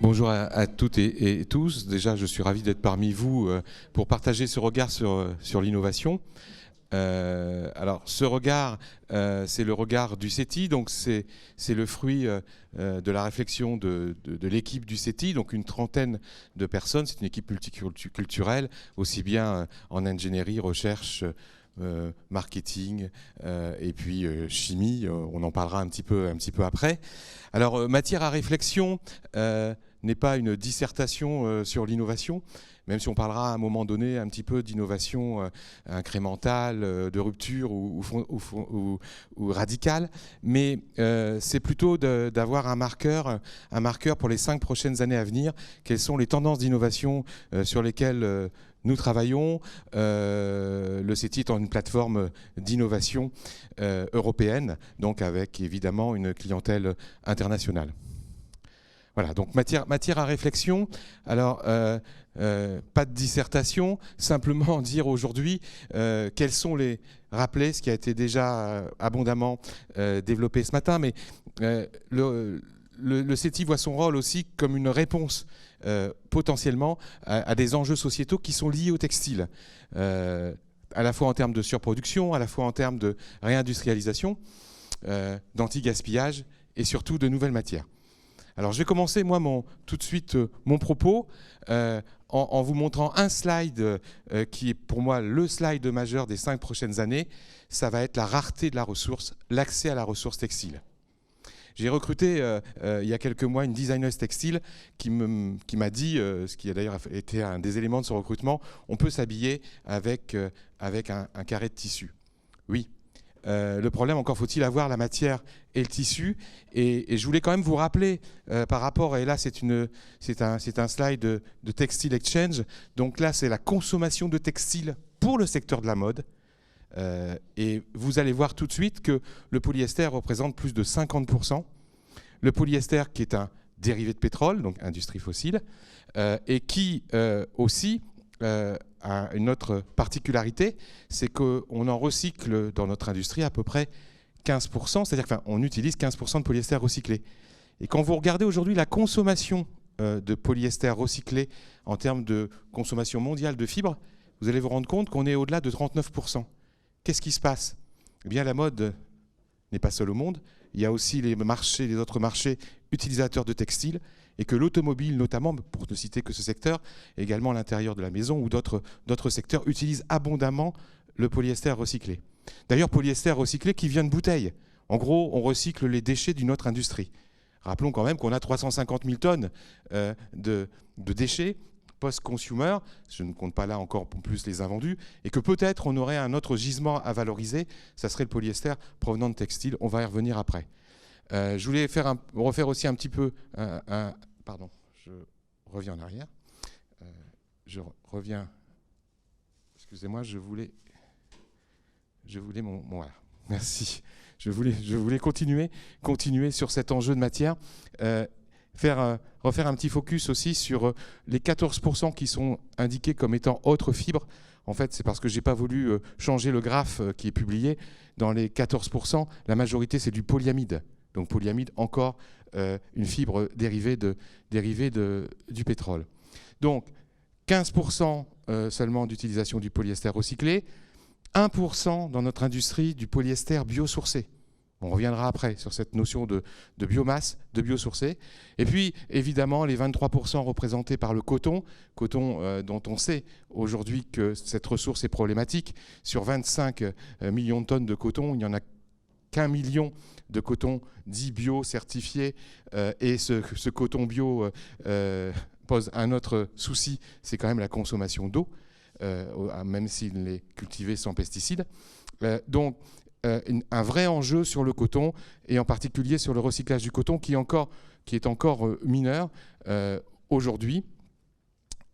Bonjour à toutes et tous. Déjà, je suis ravi d'être parmi vous pour partager ce regard sur l'innovation. Alors, ce regard, c'est le regard du CETI, donc c'est le fruit de la réflexion de l'équipe du CETI, donc une trentaine de personnes. C'est une équipe multiculturelle, aussi bien en ingénierie, recherche, marketing et puis chimie. On en parlera un petit peu après. Alors, matière à réflexion n'est pas une dissertation sur l'innovation, même si on parlera à un moment donné un petit peu d'innovation incrémentale, de rupture ou radicale, mais c'est plutôt d'avoir un marqueur pour les 5 prochaines années à venir. Quelles sont les tendances d'innovation sur lesquelles nous travaillons. Le CETI étant une plateforme d'innovation européenne, donc avec évidemment une clientèle internationale. Voilà, donc matière à réflexion. Alors, pas de dissertation, simplement dire aujourd'hui quels sont rappeler ce qui a été déjà abondamment développé ce matin, mais le CETI voit son rôle aussi comme une réponse potentiellement à des enjeux sociétaux qui sont liés au textile, à la fois en termes de surproduction, à la fois en termes de réindustrialisation, d'anti-gaspillage et surtout de nouvelles matières. Alors je vais commencer moi tout de suite mon propos en vous montrant un slide qui est pour moi le slide majeur des 5 prochaines années. Ça va être la rareté de la ressource, l'accès à la ressource textile. J'ai recruté il y a quelques mois une designeuse textile qui m'a dit, ce qui a d'ailleurs été un des éléments de son recrutement, on peut s'habiller avec un carré de tissu. Oui. Le problème, encore faut-il avoir la matière et le tissu. Et je voulais quand même vous rappeler par rapport, et là c'est un slide de Textile Exchange, donc là c'est la consommation de textile pour le secteur de la mode. Et vous allez voir tout de suite que le polyester représente plus de 50%. Le polyester qui est un dérivé de pétrole, donc industrie fossile, et qui aussi a une autre particularité, c'est qu'on en recycle dans notre industrie à peu près 15%, c'est-à-dire qu'on utilise 15% de polyester recyclé. Et quand vous regardez aujourd'hui la consommation de polyester recyclé en termes de consommation mondiale de fibres, vous allez vous rendre compte qu'on est au-delà de 39%. Qu'est-ce qui se passe? Eh bien, la mode n'est pas seule au monde. Il y a aussi les autres marchés utilisateurs de textiles, et que l'automobile, notamment, pour ne citer que ce secteur, également à l'intérieur de la maison ou d'autres secteurs, utilisent abondamment le polyester recyclé. D'ailleurs, polyester recyclé qui vient de bouteilles. En gros, on recycle les déchets d'une autre industrie. Rappelons quand même qu'on a 350 000 tonnes de déchets post-consumer, je ne compte pas là encore en plus les invendus, et que peut-être on aurait un autre gisement à valoriser, ça serait le polyester provenant de textile, on va y revenir après. Je voulais refaire aussi un petit peu, pardon, je reviens en arrière, je reviens, excusez-moi, je voulais voilà, merci, je voulais continuer sur cet enjeu de matière, refaire un petit focus aussi sur les 14% qui sont indiqués comme étant autres fibres. En fait, c'est parce que je n'ai pas voulu changer le graphe qui est publié. Dans les 14%, la majorité, c'est du polyamide. Donc polyamide, encore une fibre dérivée du pétrole. Donc 15% seulement d'utilisation du polyester recyclé, 1% dans notre industrie du polyester biosourcé. On reviendra après sur cette notion de biomasse, de biosourcé. Et puis, évidemment, les 23% représentés par le coton dont on sait aujourd'hui que cette ressource est problématique. Sur 25 millions de tonnes de coton, il n'y en a qu'1 million de coton dit bio certifié. Et ce coton bio pose un autre souci, c'est quand même la consommation d'eau, même s'il est cultivé sans pesticides. Donc, un vrai enjeu sur le coton, et en particulier sur le recyclage du coton qui est encore mineur aujourd'hui.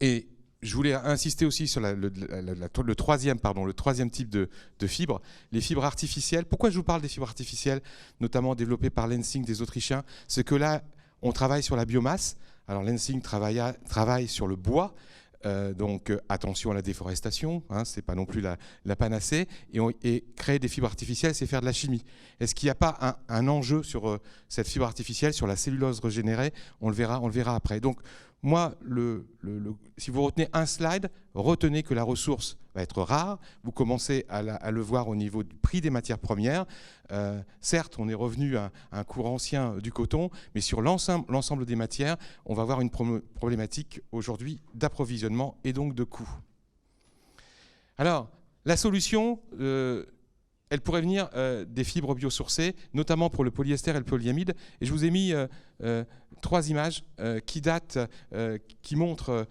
Et je voulais insister aussi sur le troisième type de fibres, les fibres artificielles. Pourquoi je vous parle des fibres artificielles, notamment développées par Lenzing des Autrichiens? C'est que là, on travaille sur la biomasse. Alors Lenzing travaille sur le bois, Donc attention à la déforestation, hein, ce n'est pas non plus la panacée. Et créer des fibres artificielles, c'est faire de la chimie. Est-ce qu'il n'y a pas un enjeu sur cette fibre artificielle, sur la cellulose régénérée? On le verra après. Donc moi, si vous retenez un slide, retenez que la ressource va être rare. Vous commencez à le voir au niveau du prix des matières premières. Certes, on est revenu à un cours ancien du coton, mais sur l'ensemble des matières, on va avoir une problématique aujourd'hui d'approvisionnement et donc de coût. Alors, la solution, elle pourrait venir des fibres biosourcées, notamment pour le polyester et le polyamide. Et je vous ai mis 3 images qui montrent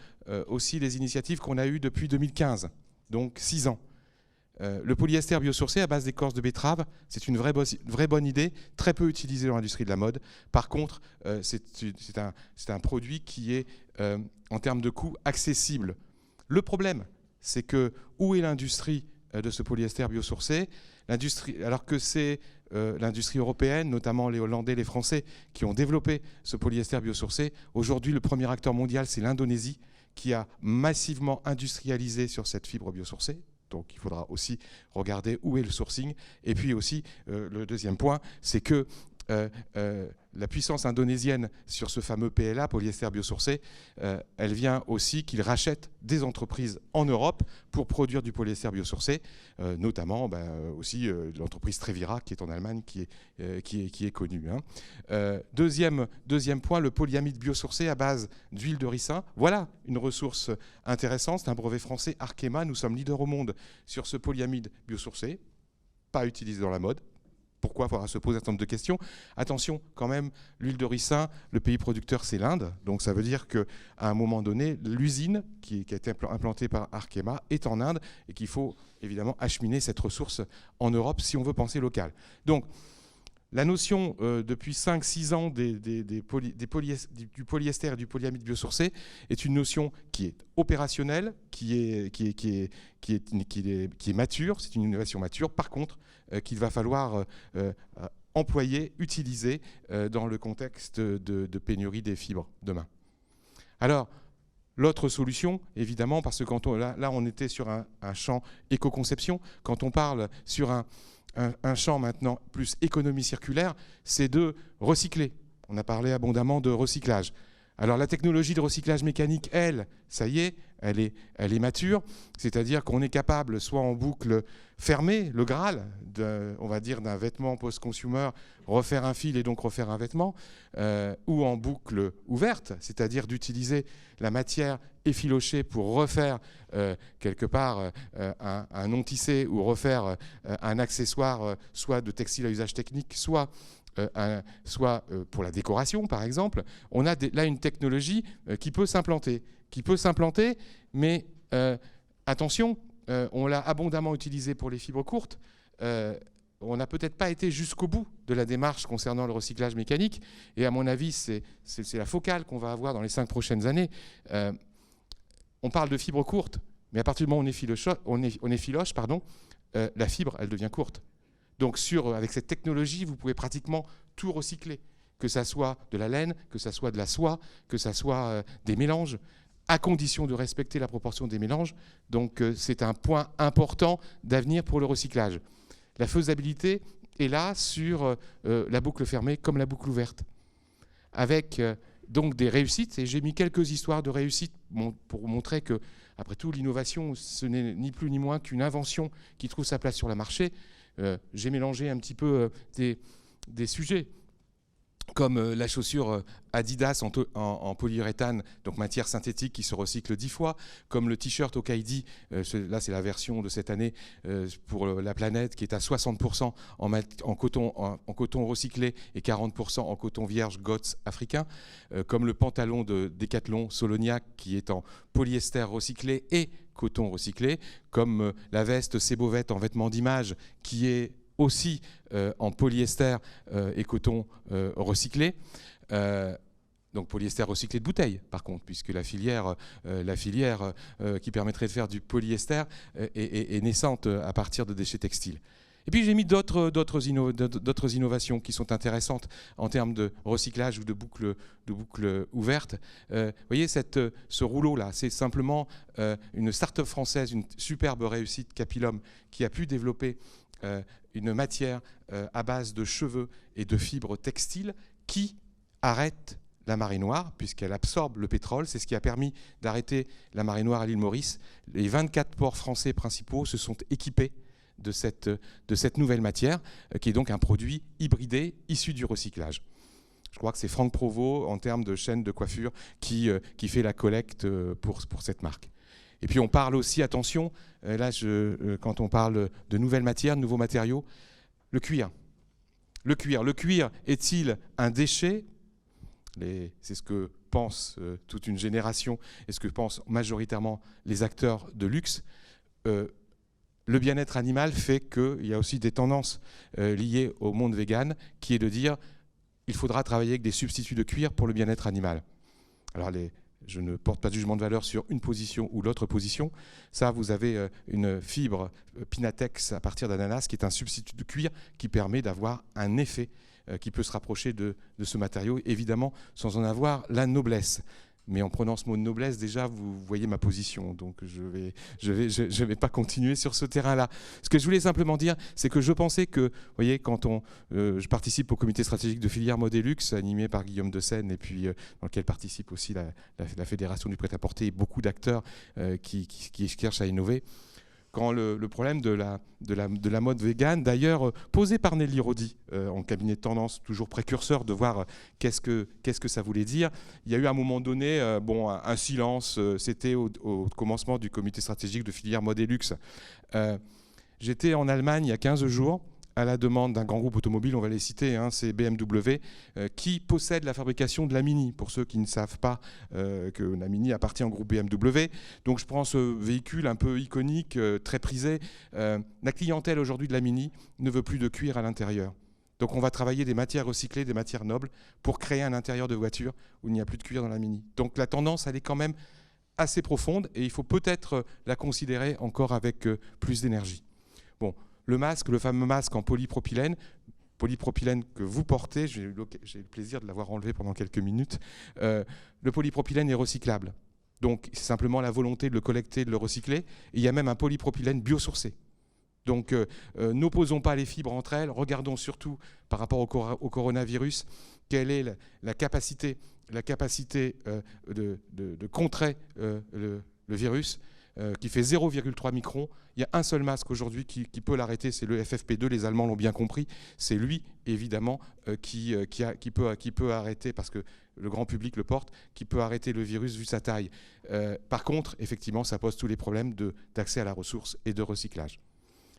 aussi les initiatives qu'on a eues depuis 2015, donc 6 ans. Le polyester biosourcé à base d'écorce de betterave, c'est une vraie bonne idée, très peu utilisée dans l'industrie de la mode. Par contre, c'est un produit qui est, en termes de coût, accessible. Le problème, c'est que où est l'industrie de ce polyester biosourcé? Alors que c'est l'industrie européenne, notamment les Hollandais, les Français, qui ont développé ce polyester biosourcé. Aujourd'hui, le premier acteur mondial, c'est l'Indonésie, qui a massivement industrialisé sur cette fibre biosourcée. Donc il faudra aussi regarder où est le sourcing. Et puis aussi, le deuxième point, c'est que la puissance indonésienne sur ce fameux PLA, polyester biosourcé, elle vient aussi qu'ils rachètent des entreprises en Europe pour produire du polyester biosourcé, notamment aussi l'entreprise Trevira qui est en Allemagne, qui est connue. Hein. Deuxième point, le polyamide biosourcé à base d'huile de ricin. Voilà une ressource intéressante, c'est un brevet français, Arkema. Nous sommes leaders au monde sur ce polyamide biosourcé, pas utilisé dans la mode. Pourquoi? Il faudra se poser un certain nombre de questions. Attention, quand même, l'huile de ricin, le pays producteur, c'est l'Inde. Donc ça veut dire qu'à un moment donné, l'usine qui a été implantée par Arkema est en Inde et qu'il faut évidemment acheminer cette ressource en Europe si on veut penser local. Donc la notion depuis 5-6 ans du polyester et du polyamide biosourcé est une notion qui est opérationnelle, qui est mature, c'est une innovation mature. Par contre, qu'il va falloir employer, utiliser dans le contexte de pénurie des fibres demain. Alors, l'autre solution, évidemment, parce que là on était sur un champ éco-conception, quand on parle sur un champ maintenant plus économie circulaire, c'est de recycler. On a parlé abondamment de recyclage. Alors la technologie de recyclage mécanique, elle, ça y est, elle est mature, c'est-à-dire qu'on est capable, soit en boucle fermée, le Graal, on va dire d'un vêtement post-consumer, refaire un fil et donc refaire un vêtement, ou en boucle ouverte, c'est-à-dire d'utiliser la matière effilochée pour refaire quelque part un non tissé ou refaire un accessoire, soit de textile à usage technique, soit pour la décoration, par exemple. On a là une technologie qui peut s'implanter, mais attention, on l'a abondamment utilisée pour les fibres courtes. On n'a peut-être pas été jusqu'au bout de la démarche concernant le recyclage mécanique, et à mon avis, c'est la focale qu'on va avoir dans les 5 prochaines années. On parle de fibres courtes, mais à partir du moment où on effiloche, la fibre, elle devient courte. Donc avec cette technologie, vous pouvez pratiquement tout recycler, que ça soit de la laine, que ça soit de la soie, que ça soit des mélanges, à condition de respecter la proportion des mélanges. Donc c'est un point important d'avenir pour le recyclage. La faisabilité est là sur la boucle fermée comme la boucle ouverte, avec donc des réussites. Et j'ai mis quelques histoires de réussite pour montrer que, après tout, l'innovation, ce n'est ni plus ni moins qu'une invention qui trouve sa place sur le marché. J'ai mélangé un petit peu des sujets comme la chaussure Adidas en polyuréthane, donc matière synthétique qui se recycle 10 fois, comme le t-shirt Okaidi, là c'est la version de cette année pour la planète, qui est à 60% en coton recyclé et 40% en coton vierge GOTS africain, comme le pantalon de Decathlon Soloniac qui est en polyester recyclé et coton recyclé, comme la veste Sebovette en vêtements d'image qui est aussi en polyester et coton recyclé. Donc polyester recyclé de bouteille, par contre, puisque la filière qui permettrait de faire du polyester est naissante à partir de déchets textiles. Et puis j'ai mis d'autres innovations qui sont intéressantes en termes de recyclage ou de boucles ouvertes. Vous voyez, ce rouleau-là, c'est simplement une start-up française, une superbe réussite, Capilum, qui a pu développer une matière à base de cheveux et de fibres textiles qui arrête la marée noire, puisqu'elle absorbe le pétrole. C'est ce qui a permis d'arrêter la marée noire à l'île Maurice. Les 24 ports français principaux se sont équipés de cette nouvelle matière, qui est donc un produit hybridé issu du recyclage. Je crois que c'est Franck Provost, en termes de chaîne de coiffure, qui fait la collecte pour cette marque. Et puis on parle aussi, attention, là, quand on parle de nouvelles matières, de nouveaux matériaux, le cuir. Le cuir est-il un déchet ? C'est ce que pense toute une génération et ce que pensent majoritairement les acteurs de luxe. Le bien-être animal fait qu'il y a aussi des tendances liées au monde vegan, qui est de dire qu'il faudra travailler avec des substituts de cuir pour le bien-être animal. Alors je ne porte pas de jugement de valeur sur une position ou l'autre position. Ça, vous avez une fibre Pinatex à partir d'ananas qui est un substitut de cuir qui permet d'avoir un effet qui peut se rapprocher de ce matériau, évidemment sans en avoir la noblesse. Mais en prenant ce mot de noblesse, déjà, vous voyez ma position. Donc, je vais pas continuer sur ce terrain-là. Ce que je voulais simplement dire, c'est que je pensais que, vous voyez, quand je participe au comité stratégique de filière Modélux, animé par Guillaume de Seine, et puis dans lequel participe aussi la Fédération du prêt-à-porter et beaucoup d'acteurs qui cherchent à innover. Quand le problème de la mode végane, d'ailleurs posé par Nelly Rodi en cabinet de tendance, toujours précurseur de voir qu'est-ce que ça voulait dire, il y a eu à un moment donné un silence, c'était au commencement du comité stratégique de filière Modélux. J'étais en Allemagne il y a 15 jours, à la demande d'un grand groupe automobile, on va les citer, c'est BMW, qui possède la fabrication de la Mini, pour ceux qui ne savent pas que la Mini appartient au groupe BMW. Donc je prends ce véhicule un peu iconique, très prisé. La clientèle aujourd'hui de la Mini ne veut plus de cuir à l'intérieur. Donc on va travailler des matières recyclées, des matières nobles, pour créer un intérieur de voiture où il n'y a plus de cuir dans la Mini. Donc la tendance, elle est quand même assez profonde et il faut peut-être la considérer encore avec plus d'énergie. Bon. Le masque, le fameux masque en polypropylène que vous portez, j'ai eu le plaisir de l'avoir enlevé pendant quelques minutes, le polypropylène est recyclable. Donc c'est simplement la volonté de le collecter, de le recycler. Et il y a même un polypropylène biosourcé. Donc n'opposons pas les fibres entre elles, regardons surtout par rapport au coronavirus, quelle est la capacité de contrer le virus, qui fait 0,3 microns. Il y a un seul masque aujourd'hui qui peut l'arrêter, c'est le FFP2, les Allemands l'ont bien compris. C'est lui, évidemment, qui peut arrêter, parce que le grand public le porte, qui peut arrêter le virus vu sa taille. Par contre, effectivement, ça pose tous les problèmes d'accès à la ressource et de recyclage.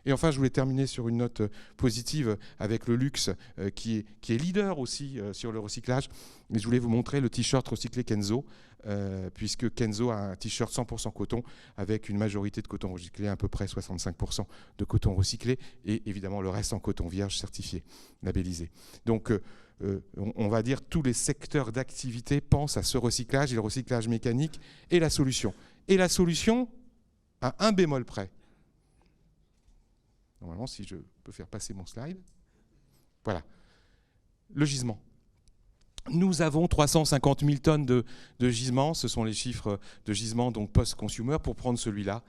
Et enfin, je voulais terminer sur une note positive avec le luxe qui est leader aussi sur le recyclage. Et je voulais vous montrer le t-shirt recyclé Kenzo, puisque Kenzo a un t-shirt 100% coton avec une majorité de coton recyclé, à peu près 65% de coton recyclé et évidemment le reste en coton vierge certifié, labellisé. Donc on va dire tous les secteurs d'activité pensent à ce recyclage et le recyclage mécanique est la solution. Et la solution à un bémol près. Normalement, si je peux faire passer mon slide. Voilà. Le gisement. Nous avons 350 000 tonnes de gisements. Ce sont les chiffres de gisements donc post-consumer. Pour prendre celui-là,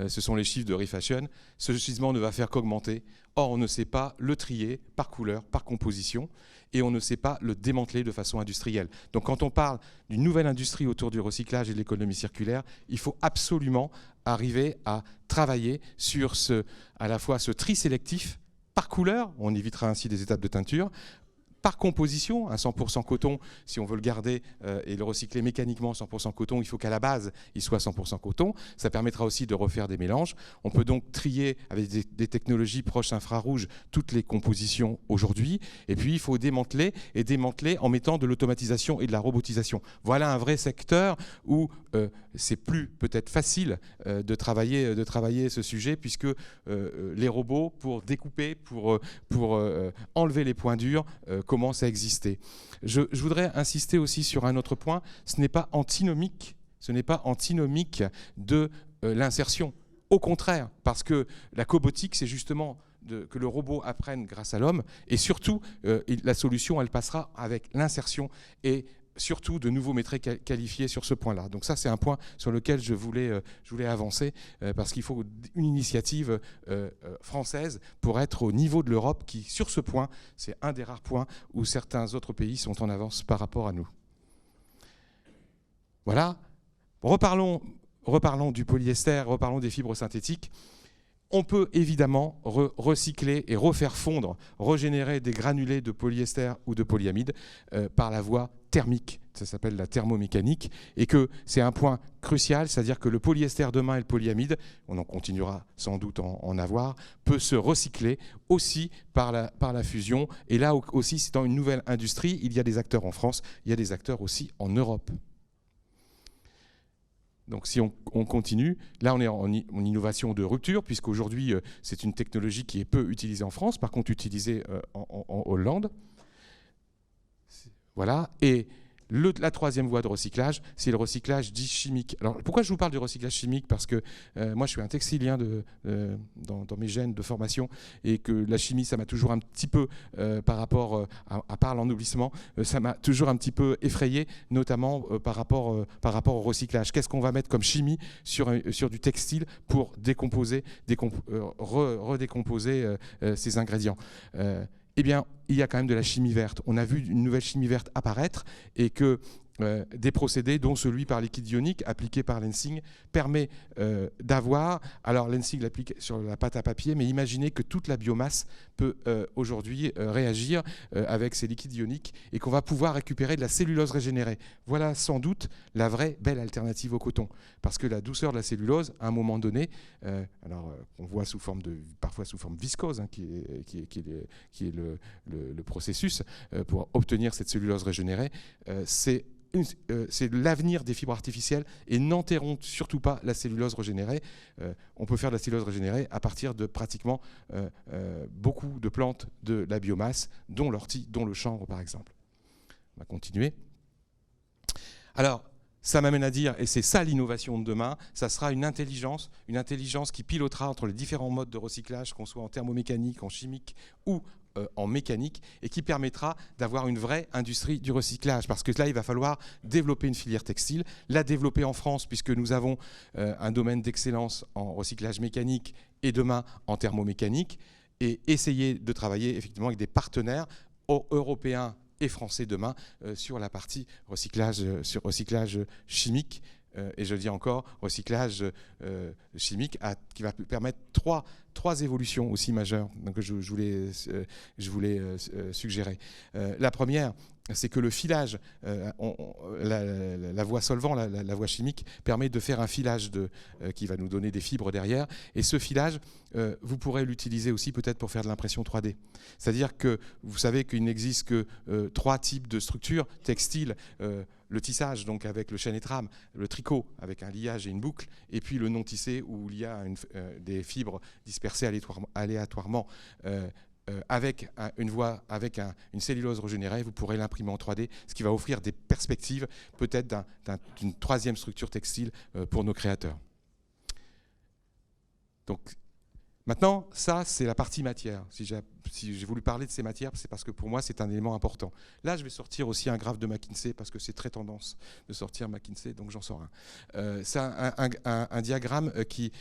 ce sont les chiffres de Refashion. Ce gisement ne va faire qu'augmenter. Or, on ne sait pas le trier par couleur, par composition, et on ne sait pas le démanteler de façon industrielle. Donc quand on parle d'une nouvelle industrie autour du recyclage et de l'économie circulaire, il faut absolument arriver à travailler sur à la fois ce tri sélectif par couleur, on évitera ainsi des étapes de teinture, par composition, un 100% coton, si on veut le garder et le recycler mécaniquement 100% coton, il faut qu'à la base, il soit 100% coton. Ça permettra aussi de refaire des mélanges. On peut donc trier avec des technologies proches infrarouges toutes les compositions aujourd'hui. Et puis, il faut démanteler en mettant de l'automatisation et de la robotisation. Voilà un vrai secteur où c'est plus peut-être facile de travailler ce sujet, puisque les robots, pour découper, pour enlever les points durs, commence à exister. Je voudrais insister aussi sur un autre point, ce n'est pas antinomique de l'insertion. Au contraire, parce que la cobotique, c'est justement que le robot apprenne grâce à l'homme. Et surtout, la solution, elle passera avec l'insertion et surtout de nouveaux métiers qualifiés sur ce point-là. Donc ça, c'est un point sur lequel je voulais avancer, parce qu'il faut une initiative française pour être au niveau de l'Europe, qui, sur ce point, c'est un des rares points où certains autres pays sont en avance par rapport à nous. Voilà. Reparlons du polyester, reparlons des fibres synthétiques. On peut évidemment recycler et refaire fondre, régénérer des granulés de polyester ou de polyamide par la voie thermique. Ça s'appelle la thermomécanique, et que c'est un point crucial, c'est-à-dire que le polyester demain et le polyamide, on en continuera sans doute en avoir, peut se recycler aussi par la fusion. Et là aussi, c'est dans une nouvelle industrie. Il y a des acteurs en France, il y a des acteurs aussi en Europe. Donc si on continue, là on est en innovation de rupture, puisqu'aujourd'hui c'est une technologie qui est peu utilisée en France, par contre utilisée en Hollande. Voilà. Et la troisième voie de recyclage, c'est le recyclage dit chimique. Alors pourquoi je vous parle du recyclage chimique? Parce que moi je suis un textilien dans mes gènes de formation, et que la chimie, ça m'a toujours un petit peu, par rapport à part l'ennoblissement, ça m'a toujours un petit peu effrayé, notamment par rapport au recyclage. Qu'est-ce qu'on va mettre comme chimie sur du textile pour décomposer, redécomposer ces ingrédients? Eh bien, il y a quand même de la chimie verte. On a vu une nouvelle chimie verte apparaître, et que des procédés, dont celui par liquide ionique appliqué par Lenzing, permet d'avoir... Alors Lenzing l'applique sur la pâte à papier, mais imaginez que toute la biomasse peut aujourd'hui réagir avec ces liquides ioniques, et qu'on va pouvoir récupérer de la cellulose régénérée. Voilà sans doute la vraie belle alternative au coton, parce que la douceur de la cellulose, à un moment donné, on voit parfois sous forme viscose, hein, qui est le processus pour obtenir cette cellulose régénérée, c'est l'avenir des fibres artificielles, et n'enterrons surtout pas la cellulose régénérée. On peut faire de la cellulose régénérée à partir de pratiquement beaucoup de plantes de la biomasse, dont l'ortie, dont le chanvre par exemple. On va continuer. Alors, ça m'amène à dire, et c'est ça l'innovation de demain, ça sera une intelligence qui pilotera entre les différents modes de recyclage, qu'on soit en thermomécanique, en chimique ou en mécanique, et qui permettra d'avoir une vraie industrie du recyclage. Parce que là, il va falloir développer une filière textile, la développer en France, puisque nous avons un domaine d'excellence en recyclage mécanique et demain en thermomécanique, et essayer de travailler effectivement avec des partenaires européens et français demain sur la partie recyclage chimique. Et je dis encore recyclage chimique qui va permettre trois évolutions aussi majeures que je voulais suggérer. La première, c'est que le filage, la voie solvant, la voie chimique, permet de faire un filage qui va nous donner des fibres derrière. Et ce filage, vous pourrez l'utiliser aussi peut-être pour faire de l'impression 3D. C'est-à-dire que vous savez qu'il n'existe que 3 types de structures textiles. Le tissage, donc avec le chêne et trame, le tricot avec un liage et une boucle, et puis le non tissé où il y a des fibres dispersées aléatoirement. Avec une cellulose régénérée, vous pourrez l'imprimer en 3D, ce qui va offrir des perspectives peut-être d'une 3e structure textile pour nos créateurs. Donc, maintenant, ça, c'est la partie matière. Si j'ai voulu parler de ces matières, c'est parce que pour moi, c'est un élément important. Là, je vais sortir aussi un graphe de McKinsey, parce que c'est très tendance de sortir McKinsey, donc j'en sors un. C'est un diagramme qui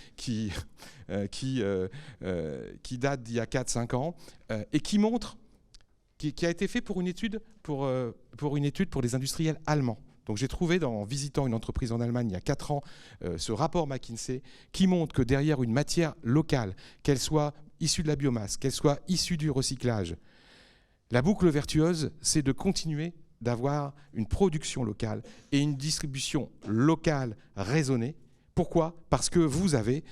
date d'il y a 4-5 ans, et qui montre, qui a été fait pour une étude pour les industriels allemands. Donc j'ai trouvé, en visitant une entreprise en Allemagne il y a 4 ans, ce rapport McKinsey qui montre que derrière une matière locale, qu'elle soit issue de la biomasse, qu'elle soit issue du recyclage, la boucle vertueuse, c'est de continuer d'avoir une production locale et une distribution locale raisonnée. Pourquoi? Parce que vous avez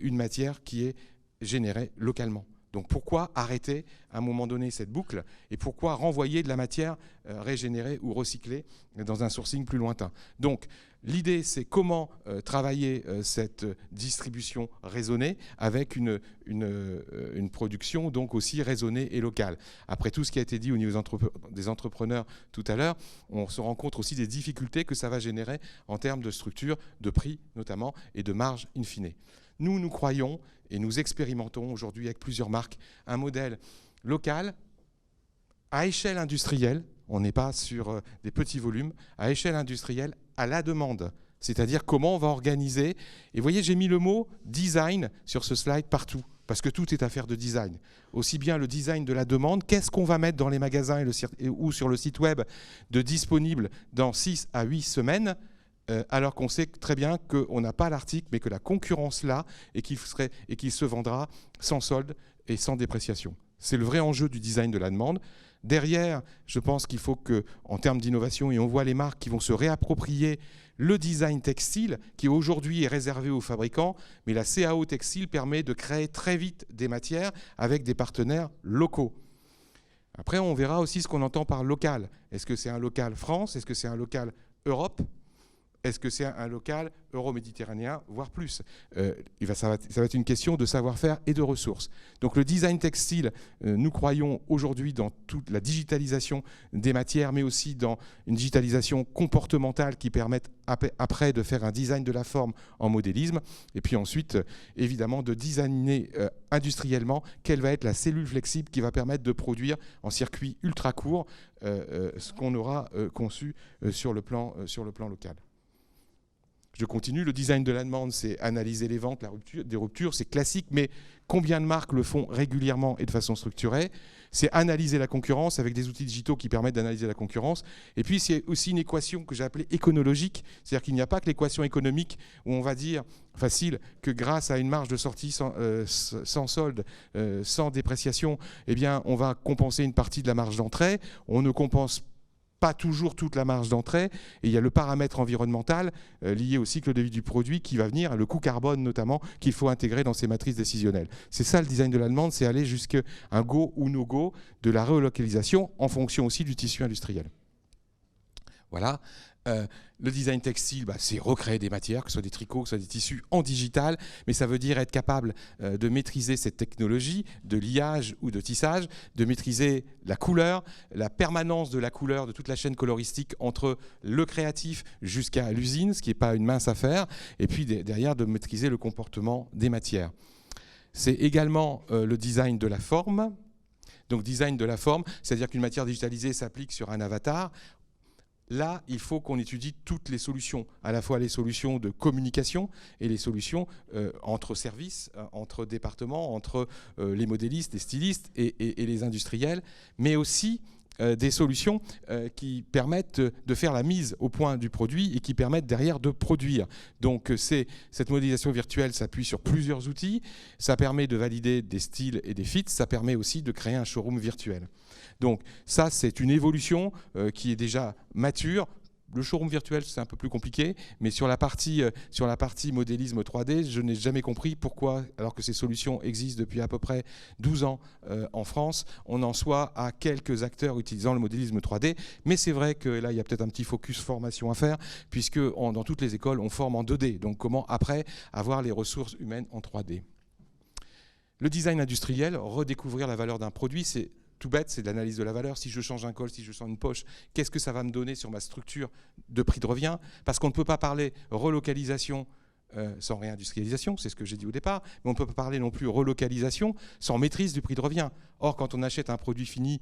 une matière qui est générée localement. Donc pourquoi arrêter à un moment donné cette boucle et pourquoi renvoyer de la matière régénérée ou recyclée dans un sourcing plus lointain. Donc, l'idée, c'est comment travailler cette distribution raisonnée avec une production donc aussi raisonnée et locale. Après tout ce qui a été dit au niveau des entrepreneurs tout à l'heure, on se rend compte aussi des difficultés que ça va générer en termes de structure, de prix notamment, et de marge in fine. Nous croyons et nous expérimentons aujourd'hui avec plusieurs marques un modèle local à échelle industrielle. On n'est pas sur des petits volumes, à échelle industrielle, à la demande. C'est-à-dire comment on va organiser. Et vous voyez, j'ai mis le mot design sur ce slide partout, parce que tout est affaire de design. Aussi bien le design de la demande, qu'est-ce qu'on va mettre dans les magasins ou sur le site web de disponible dans 6 à 8 semaines, alors qu'on sait très bien qu'on n'a pas l'article, mais que la concurrence l'a et qu'il se vendra sans solde et sans dépréciation. C'est le vrai enjeu du design de la demande. Derrière, je pense qu'il faut qu'en termes d'innovation, et on voit les marques qui vont se réapproprier le design textile, qui aujourd'hui est réservé aux fabricants, mais la CAO textile permet de créer très vite des matières avec des partenaires locaux. Après, on verra aussi ce qu'on entend par local. Est-ce que c'est un local France? Est-ce que c'est un local Europe? Est-ce que c'est un local euro-méditerranéen, voire plus? Ça va être une question de savoir-faire et de ressources. Donc le design textile, nous croyons aujourd'hui dans toute la digitalisation des matières, mais aussi dans une digitalisation comportementale qui permette après de faire un design de la forme en modélisme, et puis ensuite, évidemment, de designer industriellement quelle va être la cellule flexible qui va permettre de produire en circuit ultra court ce qu'on aura conçu sur le plan local. Je continue, le design de la demande, c'est analyser les ventes, des ruptures, c'est classique, mais combien de marques le font régulièrement et de façon structurée? C'est analyser la concurrence avec des outils digitaux qui permettent d'analyser la concurrence. Et puis, c'est aussi une équation que j'ai appelée éconologique, c'est-à-dire qu'il n'y a pas que l'équation économique où on va dire, facile, que grâce à une marge de sortie sans solde, sans dépréciation, eh bien, on va compenser une partie de la marge d'entrée. On ne compense pas toujours toute la marge d'entrée, et il y a le paramètre environnemental lié au cycle de vie du produit qui va venir, le coût carbone notamment, qu'il faut intégrer dans ces matrices décisionnelles. C'est ça le design de la demande, c'est aller jusqu'à un go ou no go de la relocalisation en fonction aussi du tissu industriel. Voilà. Le design textile, c'est recréer des matières, que ce soit des tricots, que ce soit des tissus en digital, mais ça veut dire être capable de maîtriser cette technologie de liage ou de tissage, de maîtriser la couleur, la permanence de la couleur, de toute la chaîne coloristique entre le créatif jusqu'à l'usine, ce qui n'est pas une mince affaire, et puis derrière de maîtriser le comportement des matières. C'est également le design de la forme. Donc design de la forme, c'est-à-dire qu'une matière digitalisée s'applique sur un avatar. Là, il faut qu'on étudie toutes les solutions, à la fois les solutions de communication et les solutions entre services, entre départements, entre les modélistes, les stylistes et les industriels, mais aussi des solutions qui permettent de faire la mise au point du produit et qui permettent derrière de produire. Donc cette modélisation virtuelle s'appuie sur plusieurs outils, ça permet de valider des styles et des fits, ça permet aussi de créer un showroom virtuel. Donc ça, c'est une évolution qui est déjà mature. Le showroom virtuel, c'est un peu plus compliqué, mais sur la partie modélisme 3D, je n'ai jamais compris pourquoi, alors que ces solutions existent depuis à peu près 12 ans en France, on en soit à quelques acteurs utilisant le modélisme 3D. Mais c'est vrai que là, il y a peut-être un petit focus formation à faire, puisque dans toutes les écoles, on forme en 2D. Donc comment, après, avoir les ressources humaines en 3D? Le design industriel, redécouvrir la valeur d'un produit, c'est tout bête, c'est de l'analyse de la valeur. Si je change un col, si je change une poche, qu'est-ce que ça va me donner sur ma structure de prix de revient? Parce qu'on ne peut pas parler relocalisation sans réindustrialisation, c'est ce que j'ai dit au départ, mais on ne peut pas parler non plus relocalisation sans maîtrise du prix de revient. Or, quand on achète un produit fini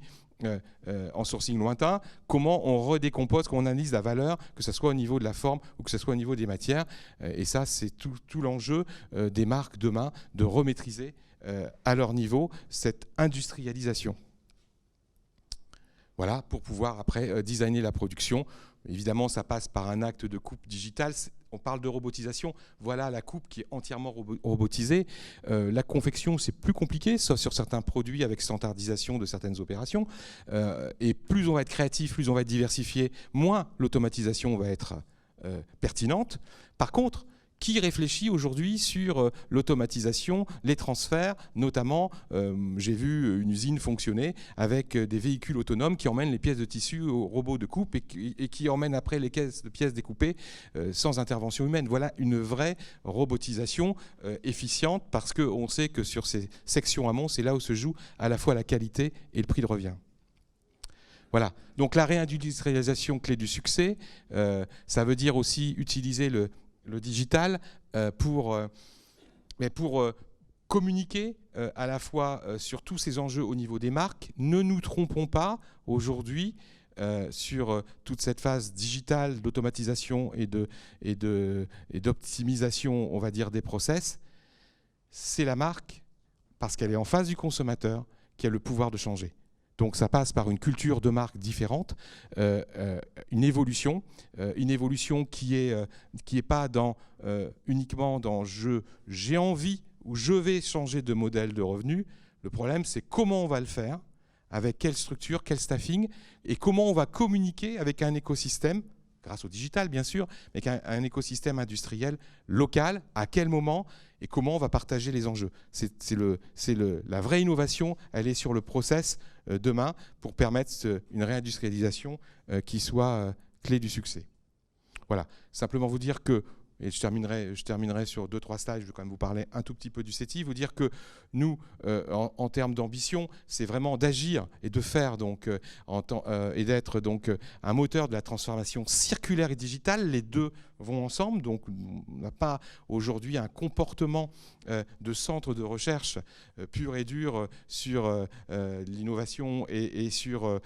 en sourcing lointain, comment on redécompose, comment on analyse la valeur, que ce soit au niveau de la forme ou que ce soit au niveau des matières. Et ça, c'est tout l'enjeu des marques demain, de remaîtriser à leur niveau cette industrialisation. Voilà, pour pouvoir après designer la production. Évidemment, ça passe par un acte de coupe digitale. On parle de robotisation. Voilà la coupe qui est entièrement robotisée. La confection, c'est plus compliqué, sauf sur certains produits avec standardisation de certaines opérations. Et plus on va être créatif, plus on va être diversifié, moins l'automatisation va être pertinente. Par contre, qui réfléchit aujourd'hui sur l'automatisation, les transferts, notamment, j'ai vu une usine fonctionner avec des véhicules autonomes qui emmènent les pièces de tissu au robot de coupe et qui emmènent après les pièces découpées sans intervention humaine. Voilà une vraie robotisation efficiente, parce qu'on sait que sur ces sections amont, c'est là où se joue à la fois la qualité et le prix de revient. Voilà, donc la réindustrialisation, clé du succès, ça veut dire aussi utiliser le digital pour communiquer à la fois sur tous ces enjeux au niveau des marques. Ne nous trompons pas, aujourd'hui, sur toute cette phase digitale d'automatisation et d'optimisation, on va dire, des process. C'est la marque, parce qu'elle est en face du consommateur, qui a le pouvoir de changer. Donc ça passe par une culture de marque différente, une évolution qui est pas uniquement dans j'ai envie ou je vais changer de modèle de revenu. Le problème, c'est comment on va le faire, avec quelle structure, quel staffing, et comment on va communiquer avec un écosystème, grâce au digital bien sûr, mais un écosystème industriel local, à quel moment et comment on va partager les enjeux. La vraie innovation, elle est sur le process demain pour permettre une réindustrialisation qui soit clé du succès. Voilà, simplement vous dire que, et je terminerai sur 2-3 slides, je vais quand même vous parler un tout petit peu du CETI, vous dire que nous, en termes d'ambition, c'est vraiment d'agir et de faire donc, et d'être donc un moteur de la transformation circulaire et digitale. Les deux vont ensemble, donc on n'a pas aujourd'hui un comportement de centre de recherche pur et dur sur l'innovation et sur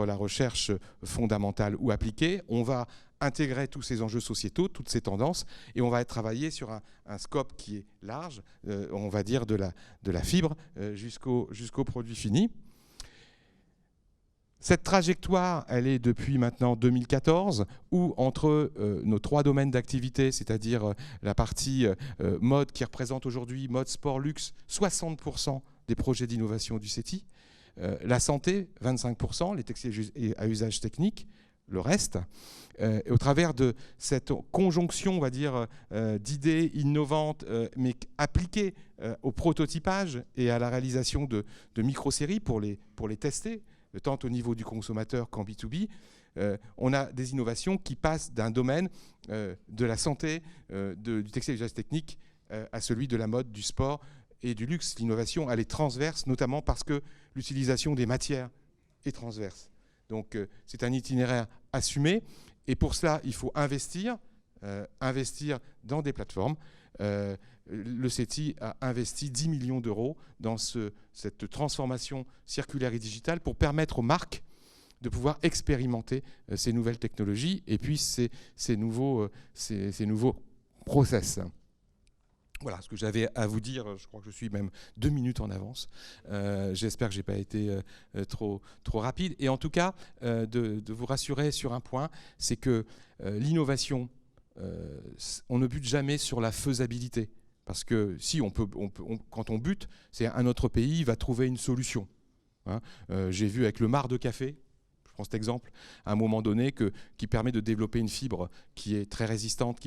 la recherche fondamentale ou appliquée. On va intégrer tous ces enjeux sociétaux, toutes ces tendances, et on va travailler sur un scope qui est large, on va dire de la fibre jusqu'au produit fini. Cette trajectoire, elle est depuis maintenant 2014, où entre nos 3 domaines d'activité, c'est-à-dire la partie mode qui représente aujourd'hui, mode, sport, luxe, 60% des projets d'innovation du CETI, la santé, 25%, les textiles à usage technique, le reste, et au travers de cette conjonction, on va dire, d'idées innovantes, mais appliquées au prototypage et à la réalisation de micro-séries pour les tester, tant au niveau du consommateur qu'en B2B, on a des innovations qui passent d'un domaine de la santé, du textile à usage technique, à celui de la mode, du sport et du luxe. L'innovation, elle est transverse, notamment parce que l'utilisation des matières est transverse. Donc c'est un itinéraire assumé, et pour cela il faut investir dans des plateformes. Le CETI a investi 10 millions d'euros dans cette transformation circulaire et digitale pour permettre aux marques de pouvoir expérimenter ces nouvelles technologies et puis ces nouveaux process. Voilà ce que j'avais à vous dire. Je crois que je suis même 2 minutes en avance. J'espère que je n'ai pas été trop rapide. Et en tout cas, de vous rassurer sur un point, c'est que l'innovation, on ne bute jamais sur la faisabilité. Parce que si quand on bute, c'est un autre pays va trouver une solution. Hein. J'ai vu avec le marc de café, je prends cet exemple, à un moment donné, qui permet de développer une fibre qui est très résistante,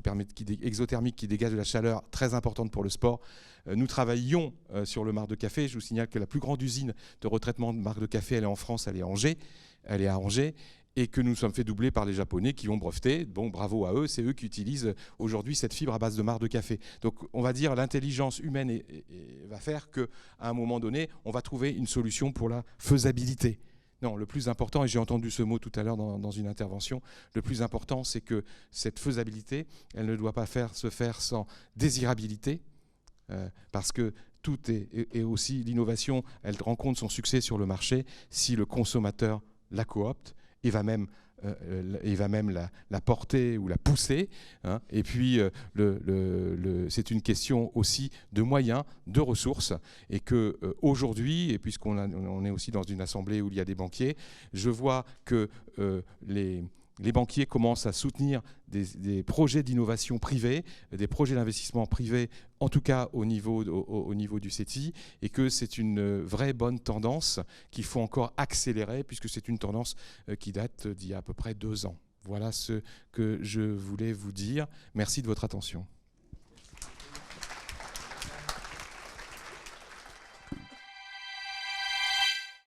exothermique, qui dégage de la chaleur très importante pour le sport. Nous travaillons sur le marc de café. Je vous signale que la plus grande usine de retraitement de marc de café, elle est en France, elle est à Angers, et que nous nous sommes fait doubler par les Japonais qui ont breveté. Bon, bravo à eux, c'est eux qui utilisent aujourd'hui cette fibre à base de marc de café. Donc on va dire l'intelligence humaine va faire qu'à un moment donné, on va trouver une solution pour la faisabilité. Non, le plus important, et j'ai entendu ce mot tout à l'heure dans une intervention, le plus important, c'est que cette faisabilité, elle ne doit pas se faire sans désirabilité, parce que tout est aussi l'innovation, elle rencontre son succès sur le marché si le consommateur la coopte et va même la porter ou la pousser. Hein. Et puis, c'est une question aussi de moyens, de ressources. Et qu'aujourd'hui, et puisqu'on est aussi dans une assemblée où il y a des banquiers, je vois que les banquiers commencent à soutenir des projets d'innovation privés, des projets d'investissement privés, en tout cas au niveau du CETI, et que c'est une vraie bonne tendance qu'il faut encore accélérer, puisque c'est une tendance qui date d'il y a à peu près 2 ans. Voilà ce que je voulais vous dire. Merci de votre attention.